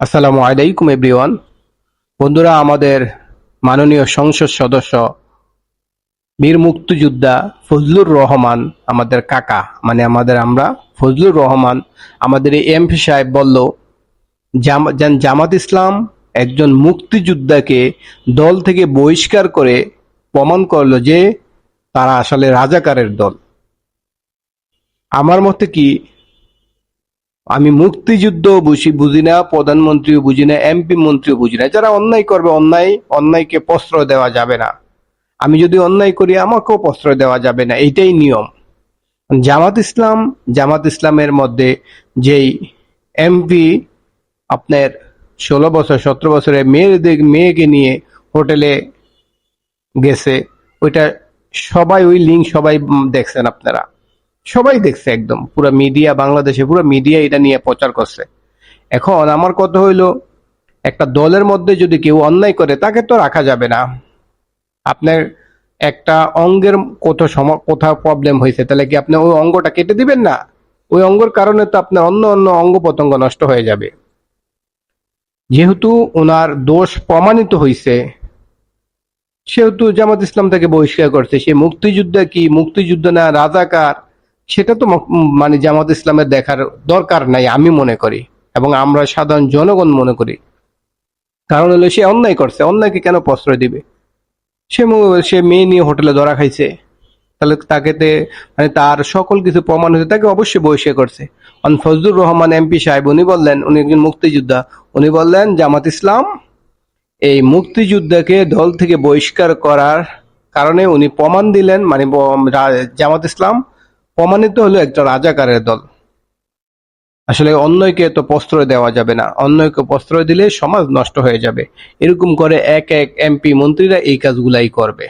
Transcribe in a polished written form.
আসসালামু আলাইকুম এভরিওয়ান। বন্ধুরা, আমাদের মাননীয় সংসদ সদস্য বীর মুক্তিযোদ্ধা ফজলুর রহমান, আমাদের কাকা মানে আমরা ফজলুর রহমান, আমাদের এই এমপি সাহেব বলল জামাত ইসলাম একজন মুক্তিযোদ্ধাকে দল থেকে বহিষ্কার করে প্রমাণ করলো যে তারা আসলে রাজাকারের দল। আমার মতে কি, আমি মুক্তিযুদ্ধ বুঝি না, প্রধানমন্ত্রীও বুঝি না, এমপি মন্ত্রীও বুঝি না। যারা অন্যায় করবে, অন্যায়কে প্রশ্রয় দেওয়া যাবে না। আমি যদি অন্যায় করি, আমাকেও প্রশ্রয় দেওয়া যাবে না, এইটাই নিয়ম। জামাত ইসলামের মধ্যে যেই এমপি আপনার 16 বছর 17 বছরের মেয়েকে নিয়ে হোটেলে গেছে, ওইটা সবাই, ওই লিঙ্ক সবাই দেখছেন আপনারা, সবাই দেখছে, একদম পুরো মিডিয়া, বাংলাদেশে পুরো মিডিয়া এটা নিয়ে প্রচার করছে। এখন আমার কথা হইলো, একটা দলের মধ্যে যদি কেউ অন্যায় করে, তাকে তো রাখা যাবে না। আপনার একটা অঙ্গের কোথাও প্রবলেম হয়েছে, তাহলে কি আপনি ওই অঙ্গটা কেটে দিবেন না? ওই অঙ্গের কারণে তো আপনার অন্য অন্য অঙ্গ প্রত্যঙ্গ নষ্ট হয়ে যাবে। যেহেতু ওনার দোষ প্রমাণিত হয়েছে, সেহেতু জামাত ইসলাম তাকে বহিষ্কার করছে। সে মুক্তিযুদ্ধ না রাজাকার, সেটা তো মানে জামাত ইসলামের দেখার দরকার নাই আমি মনে করি, এবং আমরা সাধারণ জনগণ মনে করি। কারণ হলো, সে অন্যায় করছে, অন্যায়কে কেন প্রশ্রয় দিবে? সে মেয়ে নিয়ে হোটেলে ধরা খাইছে, তাহলে মানে তার সকল কিছু প্রমাণ হয়েছে, তাকে অবশ্যই বহিষ্কার করছে। ফজলুর রহমান এমপি সাহেব, উনি বললেন, উনি একজন মুক্তিযোদ্ধা, উনি বললেন জামাত ইসলাম এই মুক্তিযোদ্ধাকে দল থেকে বহিষ্কার করার কারণে উনি প্রমাণ দিলেন, মানে জামাত ইসলাম প্রমাণিত হলো একটা রাজাকারের দল। আসলে অন্যকে তো প্রশ্রয় দেওয়া যাবে না, অন্যকে প্রশ্রয় দিলে সমাজ নষ্ট হয়ে যাবে। এরকম করে এক এক এমপি মন্ত্রীরা এই কাজগুলাই করবে।